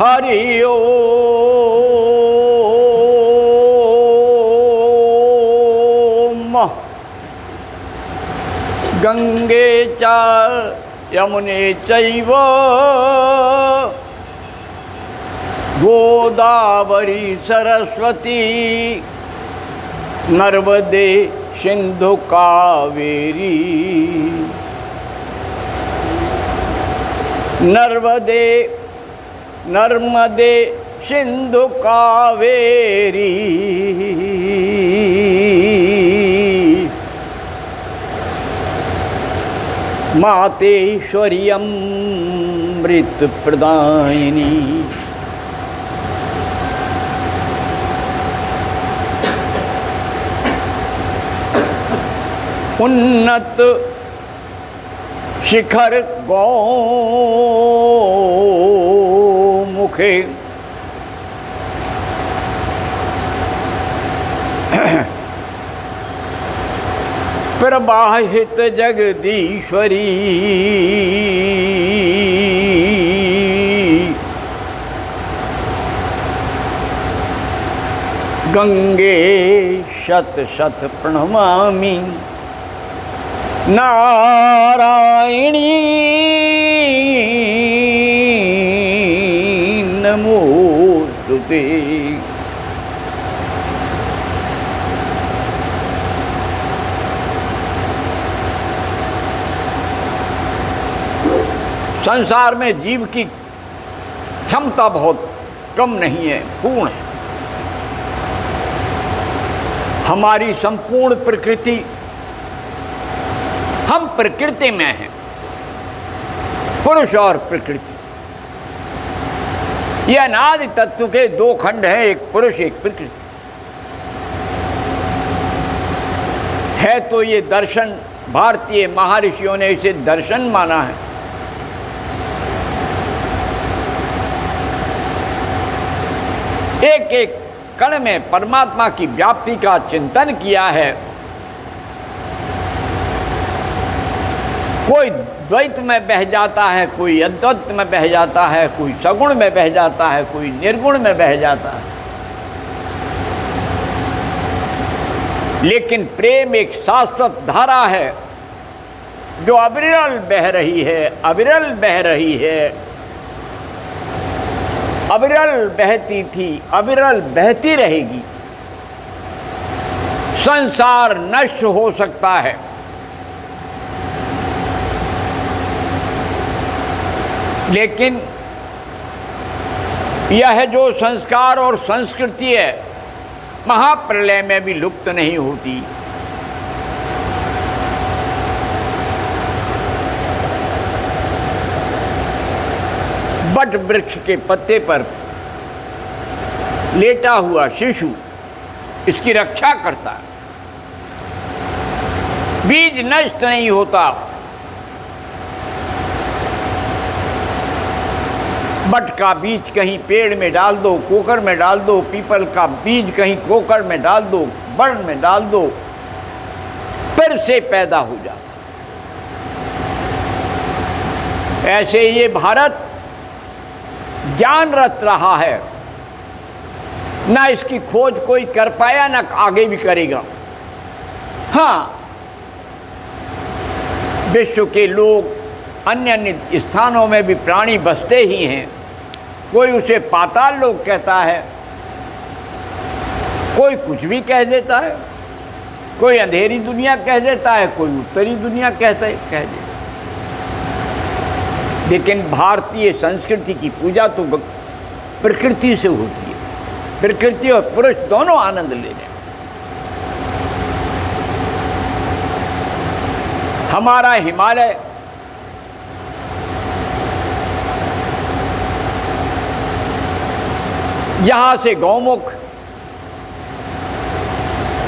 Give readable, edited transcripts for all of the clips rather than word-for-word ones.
हरि ओम। गंगे च यमुने चैव गोदावरी सरस्वती नर्मदे सिंधु कावेरी। नर्मदे सिंधु कावेरी। मातेश्वरी अमृत प्रदायिनी। उन्नत शिखर गौमुखे प्रवाहित जगदीश्वरी। गंगे शत शत प्रणमामि नारायणी नमोस्तुते। संसार में जीव की क्षमता बहुत कम नहीं है, पूर्ण है। हमारी संपूर्ण प्रकृति, हम प्रकृति में हैं, पुरुष और प्रकृति। यह अनादि तत्व के दो खंड हैं, एक पुरुष एक प्रकृति है। तो ये दर्शन, भारतीय महर्षियों ने इसे दर्शन माना है। एक एक कण में परमात्मा की व्याप्ति का चिंतन किया है। कोई द्वैत में बह जाता है, कोई अद्वैत में बह जाता है, कोई सगुण में बह जाता है, कोई निर्गुण में बह जाता है। लेकिन प्रेम एक शाश्वत धारा है जो अविरल बह रही है, अविरल बह रही है, अविरल बहती थी, अविरल बहती रहेगी। संसार नष्ट हो सकता है, लेकिन यह जो संस्कार और संस्कृति है महाप्रलय में भी लुप्त नहीं होती। बट वृक्ष के पत्ते पर लेटा हुआ शिशु इसकी रक्षा करता है। बीज नष्ट नहीं होता। बट का बीज कहीं पेड़ में डाल दो, कोकर में डाल दो, पीपल का बीज कहीं कोकर में डाल दो, बड़ में डाल दो, फिर से पैदा हो जाता। ऐसे ये भारत ज्ञानरत रहा है, ना इसकी खोज कोई कर पाया, ना आगे भी करेगा। हाँ, विश्व के लोग अन्य अन्य स्थानों में भी प्राणी बसते ही हैं। कोई उसे पाताल लोक कहता है, कोई कुछ भी कह देता है, कोई अंधेरी दुनिया कह देता है, कोई उत्तरी दुनिया कह देता। लेकिन भारतीय संस्कृति की पूजा तो प्रकृति से होती है। प्रकृति और पुरुष दोनों आनंद ले रहे हैं। हमारा हिमालय यहाँ से गौमुख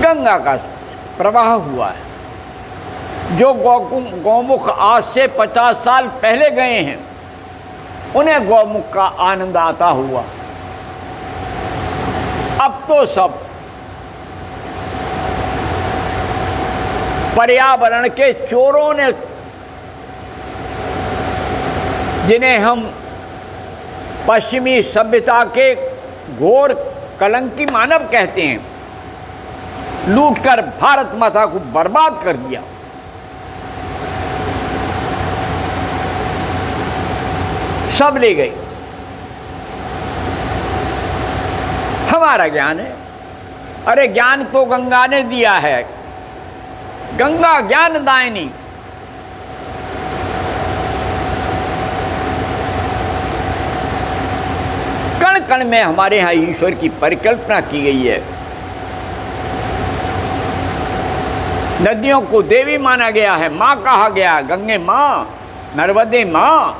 गंगा का प्रवाह हुआ है। जो गौमुख आज से 50 साल पहले गए हैं, उन्हें गौमुख का आनंद आता हुआ। अब तो सब पर्यावरण के चोरों ने, जिन्हें हम पश्चिमी सभ्यता के घोर कलंकी मानव कहते हैं, लूटकर भारत माता को बर्बाद कर दिया। सब ले गए। हमारा ज्ञान है। अरे ज्ञान तो गंगा ने दिया है, गंगा ज्ञान दायिनी। कण कण में हमारे यहां ईश्वर की परिकल्पना की गई है। नदियों को देवी माना गया है, मां कहा गया, गंगे मां, नर्मदे मां।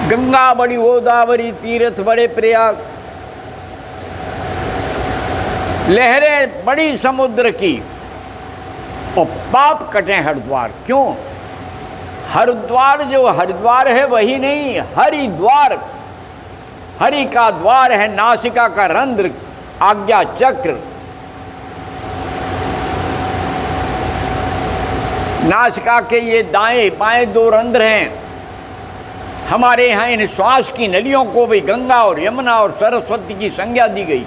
गंगा बड़ी गोदावरी तीर्थ बड़े प्रयाग, लहरें बड़ी समुद्र की, और पाप कटे हरिद्वार। क्यों? हरिद्वार जो हरिद्वार है वही नहीं, हरिद्वार, हरि का द्वार है, नासिका का रंध्र, आज्ञा चक्र। नासिका के ये दाएं बाएं दो रंध्र हैं। हमारे यहाँ इन श्वास की नलियों को भी गंगा और यमुना और सरस्वती की संज्ञा दी गई।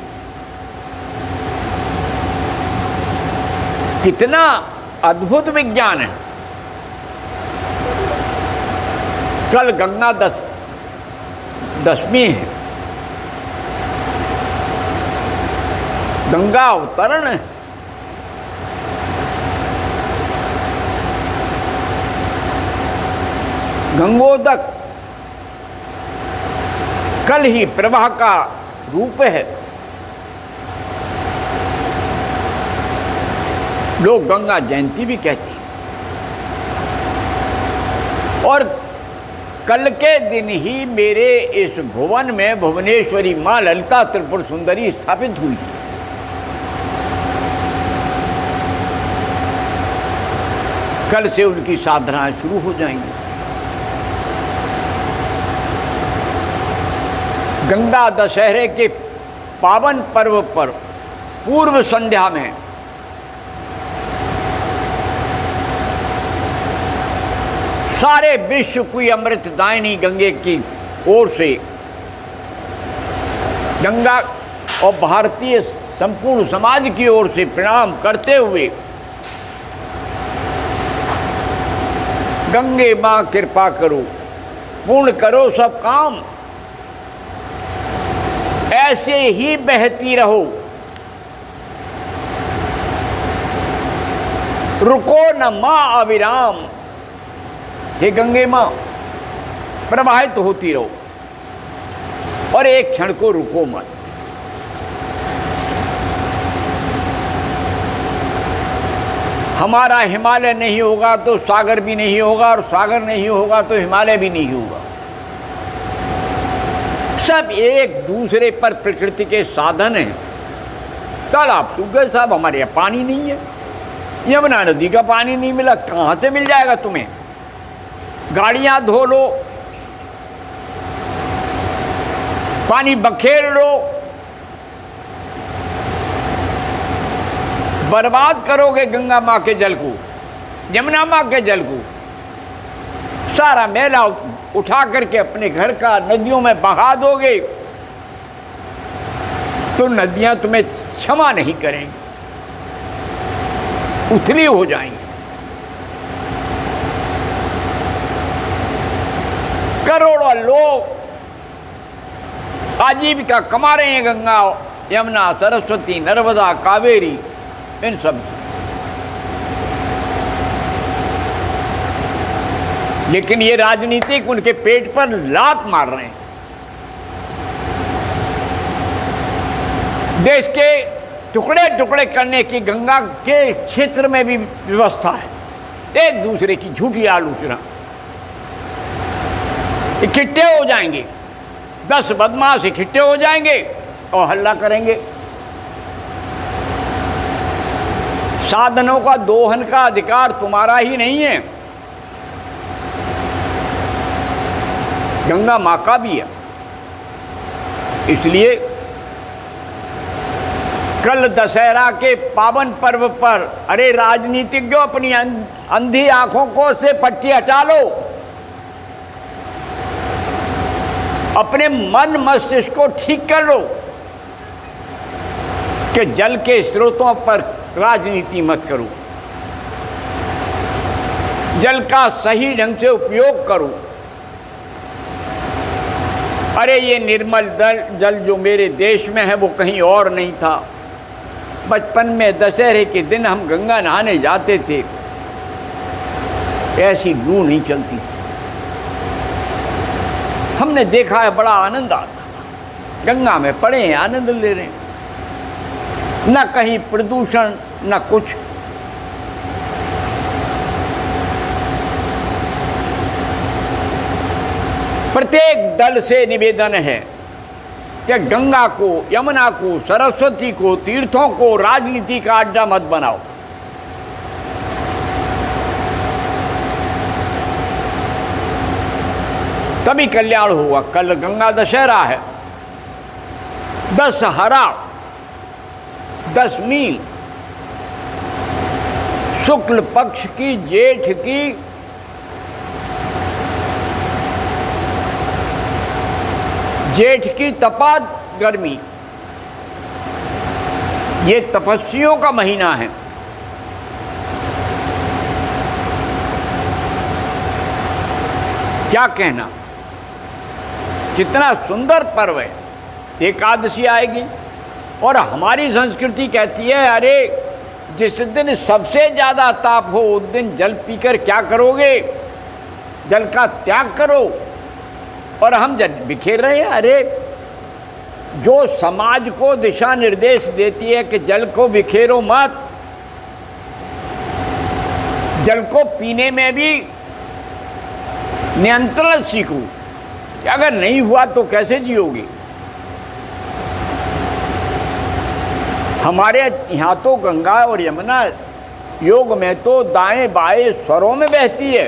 कितना अद्भुत विज्ञान है। कल गंगा दशमी है, गंगा अवतरण है। गंगोदक कल ही प्रवाह का रूप है। लोग गंगा जयंती भी कहते हैं। और कल के दिन ही मेरे इस भुवन में भुवनेश्वरी मां ललिता त्रिपुर सुंदरी स्थापित हुई। कल से उनकी साधनाएं शुरू हो जाएंगी। गंगा दशहरे के पावन पर्व पर पूर्व संध्या में सारे विश्व की अमृतदायिनी गंगे की ओर से, गंगा और भारतीय संपूर्ण समाज की ओर से प्रणाम करते हुए, गंगे मां कृपा करो, पूर्ण करो सब काम, ऐसे ही बहती रहो, रुको न मां अविराम। हे गंगे मां, प्रवाहित तो होती रहो और एक क्षण को रुको मत। हमारा हिमालय नहीं होगा तो सागर भी नहीं होगा, और सागर नहीं होगा तो हिमालय भी नहीं होगा। सब एक दूसरे पर प्रकृति के साधन हैं। तालाब सूख गए साहब, हमारे यहाँ पानी नहीं है। यमुना नदी का पानी नहीं मिला, कहाँ से मिल जाएगा तुम्हें? गाड़ियां धो लो, पानी बखेर लो, बर्बाद करोगे गंगा माँ के जल को, यमुना माँ के जल को। सारा मैला उठा करके अपने घर का नदियों में बहा दोगे तो नदियां तुम्हें क्षमा नहीं करेंगी, उथली हो जाएंगी। करोड़ों लोग आजीविका कमा रहे हैं गंगा, यमुना, सरस्वती, नर्मदा, कावेरी, इन सब। लेकिन ये राजनीतिक उनके पेट पर लात मार रहे हैं। देश के टुकड़े टुकड़े करने की गंगा के क्षेत्र में भी व्यवस्था है। एक दूसरे की झूठी आलोचना, इकट्ठे हो जाएंगे, 10 बदमाश इकट्ठे हो जाएंगे और हल्ला करेंगे। साधनों का दोहन का अधिकार तुम्हारा ही नहीं है, गंगा माँ का भी है। इसलिए कल दशहरा के पावन पर्व पर, अरे राजनीतिज्ञों, अपनी अंधी आंखों को से पट्टी हटा लो। अपने मन मस्तिष्क को ठीक कर लो कि जल के स्रोतों पर राजनीति मत करो, जल का सही ढंग से उपयोग करो। अरे ये निर्मल जल जो मेरे देश में है वो कहीं और नहीं था। बचपन में दशहरे के दिन हम गंगा नहाने जाते थे, ऐसी लू नहीं चलती। हमने देखा है, बड़ा आनंद आता। गंगा में पड़े हैं, आनंद ले रहे हैं, न कहीं प्रदूषण न कुछ। प्रत्येक दल से निवेदन है कि गंगा को, यमुना को, सरस्वती को, तीर्थों को राजनीति का अड्डा मत बनाओ। तभी कल्याण होगा। कल गंगा दशहरा है, दशहरा, दशमी, शुक्ल पक्ष की जेठ की तपा गर्मी, ये तपस्वियों का महीना है। क्या कहना, कितना सुंदर पर्व है। एकादशी आएगी और हमारी संस्कृति कहती है, अरे जिस दिन सबसे ज़्यादा ताप हो उस दिन जल पीकर क्या करोगे, जल का त्याग करो। और हम जल बिखेर रहे हैं। अरे जो समाज को दिशा निर्देश देती है कि जल को बिखेरो मत, जल को पीने में भी नियंत्रण सीखो। अगर नहीं हुआ तो कैसे जियोगे। हमारे यहाँ तो गंगा और यमुना योग में तो दाएं बाएं स्वरों में बहती है।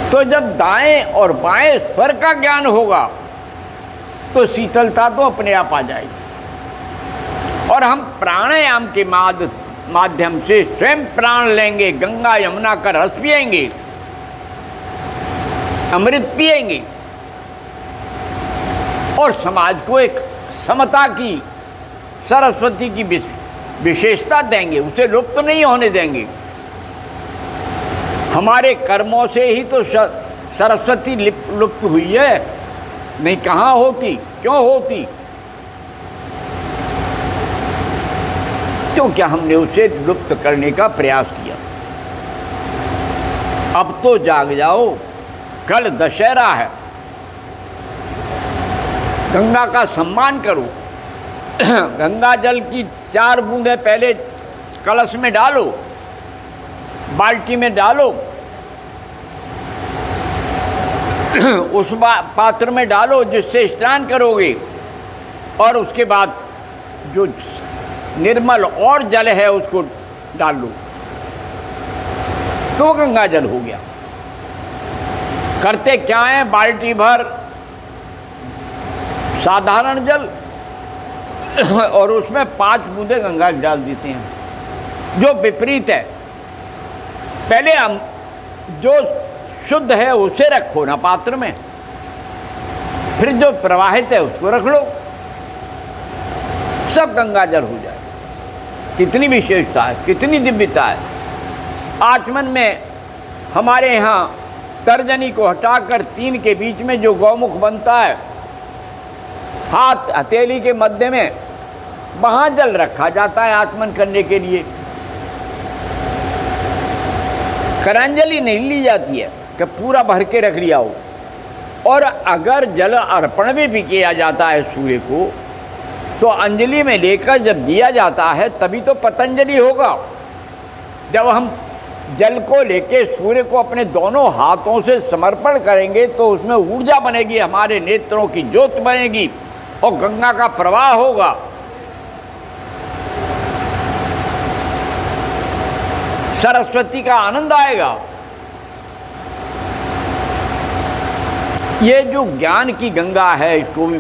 तो जब दाएं और बाएं स्वर का ज्ञान होगा तो शीतलता तो अपने आप आ जाएगी। और हम प्राणायाम के माध्यम से स्वयं प्राण लेंगे, गंगा यमुना का रस पिएंगे, अमृत पिएंगे और समाज को एक समता की, सरस्वती की विशेषता देंगे, उसे लुप्त नहीं होने देंगे। हमारे कर्मों से ही तो सरस्वती लुप्त हुई है, नहीं कहाँ होती, क्यों होती? क्यों क्या हमने उसे लुप्त करने का प्रयास किया। अब तो जाग जाओ, कल दशहरा है, गंगा का सम्मान करो। गंगा जल की 4 बूंदें पहले कलश में डालो, बाल्टी में डालो, उस पात्र में डालो जिससे स्नान करोगे, और उसके बाद जो निर्मल और जल है उसको डाल लो, तो गंगा जल हो गया। करते क्या है, बाल्टी भर साधारण जल और उसमें 5 बूंदे गंगा डाल देते हैं, जो विपरीत है। पहले हम जो शुद्ध है उसे रखो ना पात्र में, फिर जो प्रवाहित है उसको रख लो, सब गंगा जल हो जाए। कितनी विशेषता है, कितनी दिव्यता है। आचमन में हमारे यहाँ तर्जनी को हटाकर 3 के बीच में जो गौमुख बनता है, हाथ हथेली के मध्य में, वहाँ जल रखा जाता है आचमन करने के लिए। करांजलि नहीं ली जाती है कि पूरा भर के रख लिया हो। और अगर जल अर्पण भी किया जाता है सूर्य को, तो अंजलि में लेकर जब दिया जाता है तभी तो पतंजलि होगा। जब हम जल को लेके सूर्य को अपने दोनों हाथों से समर्पण करेंगे तो उसमें ऊर्जा बनेगी, हमारे नेत्रों की ज्योत बनेगी और गंगा का प्रवाह होगा। सरस्वती का आनंद आएगा। ये जो ज्ञान की गंगा है इसको भी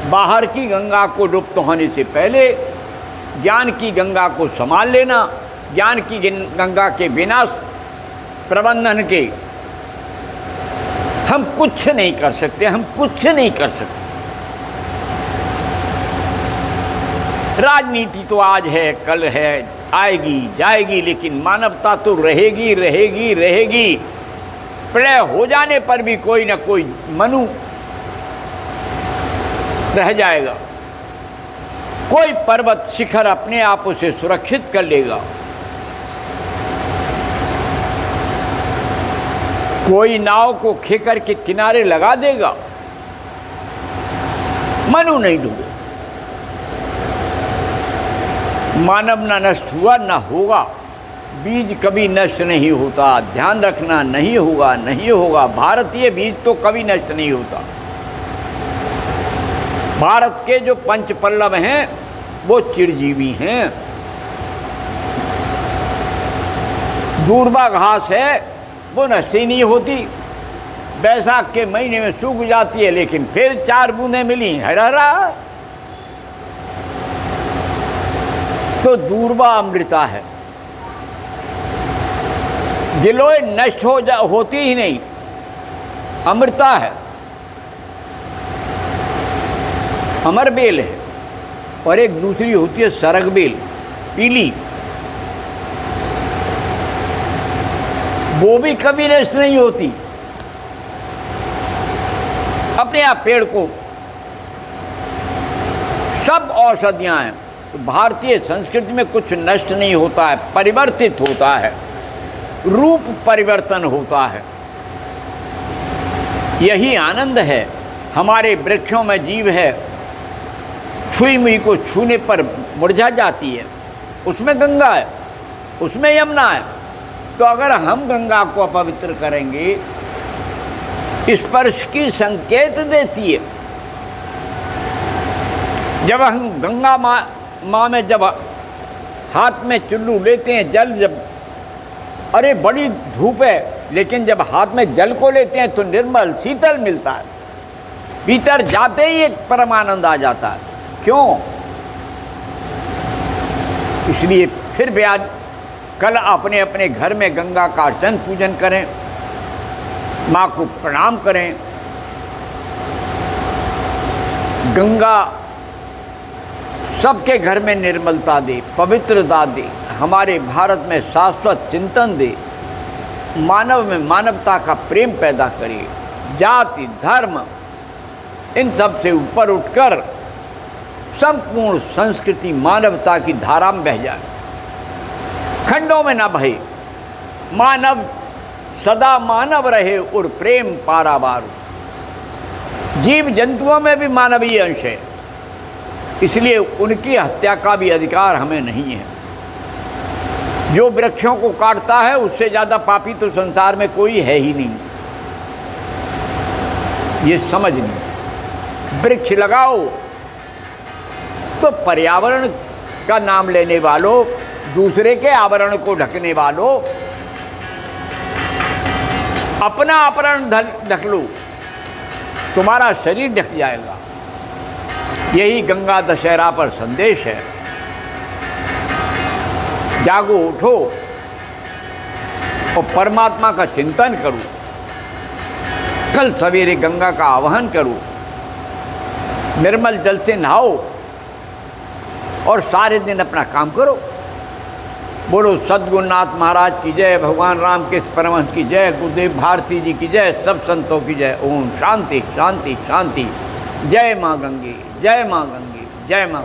बाहर की गंगा को लुप्त होने से पहले ज्ञान की गंगा को संभाल लेना। ज्ञान की गंगा के विनाश प्रबंधन के हम कुछ नहीं कर सकते, हम कुछ नहीं कर सकते। राजनीति तो आज है, कल है, आएगी जाएगी, लेकिन मानवता तो रहेगी रहेगी रहेगी। प्रलय हो जाने पर भी कोई ना कोई मनु रह जाएगा, कोई पर्वत शिखर अपने आप उसे सुरक्षित कर लेगा, कोई नाव को खेकर के किनारे लगा देगा, मनु नहीं डूबे। मानव ना नष्ट हुआ ना होगा, बीज कभी नष्ट नहीं होता, ध्यान रखना, नहीं होगा नहीं होगा। भारतीय बीज तो कभी नष्ट नहीं होता। भारत के जो पंच पल्लव हैं वो चिरजीवी हैं। दूर्वा घास है वो नष्ट ही नहीं होती, बैसाख के महीने में सूख जाती है, लेकिन फिर 4 बूंदें मिली हरा। तो दूर्वा अमृता है, गिलोय नष्ट होती ही नहीं, अमृता है, अमर बेल है। और एक दूसरी होती है सरग बेल, पीली, वो भी कभी नष्ट नहीं होती, अपने आप पेड़ को सब औषधियां हैं। तो भारतीय संस्कृति में कुछ नष्ट नहीं होता है, परिवर्तित होता है, रूप परिवर्तन होता है। यही आनंद है। हमारे वृक्षों में जीव है, छुई मुई को छूने पर मुरझा जाती है, उसमें गंगा है, उसमें यमुना है। तो अगर हम गंगा को अपवित्र करेंगे, स्पर्श की संकेत देती है। जब हम गंगा माँ में जब हाथ में चुल्लू लेते हैं, जल जब, अरे बड़ी धूप है, लेकिन जब हाथ में जल को लेते हैं तो निर्मल शीतल मिलता है, भीतर जाते ही एक परमानंद आ जाता है। क्यों? इसलिए फिर भी आज कल अपने अपने घर में गंगा का अर्चन पूजन करें, माँ को प्रणाम करें। गंगा सबके घर में निर्मलता दे, पवित्रता दे, हमारे भारत में शाश्वत चिंतन दे, मानव में मानवता का प्रेम पैदा करे, जाति धर्म इन सब से ऊपर उठकर संपूर्ण संस्कृति मानवता की धारा में बह जाए, खंडों में ना बहे। मानव सदा मानव रहे और प्रेम पारावार। जीव जंतुओं में भी मानवीय अंश है, इसलिए उनकी हत्या का भी अधिकार हमें नहीं है। जो वृक्षों को काटता है उससे ज़्यादा पापी तो संसार में कोई है ही नहीं। ये समझ नहीं। वृक्ष लगाओ तो पर्यावरण का नाम लेने वालों, दूसरे के आवरण को ढकने वालों, अपना आवरण ढक लो, तुम्हारा शरीर ढक जाएगा। यही गंगा दशहरा पर संदेश है। जागो, उठो और परमात्मा का चिंतन करो। कल सवेरे गंगा का आवाहन करो, निर्मल जल से नहाओ और सारे दिन अपना काम करो। बोलो सद्गुरुनाथ महाराज की जय, भगवान राम के परमहंस की जय, गुरुदेव भारती जी की जय, सब संतों की जय। ओम शांति शांति शांति। जय माँ गंगे, जय माँ गंगे, जय माँ।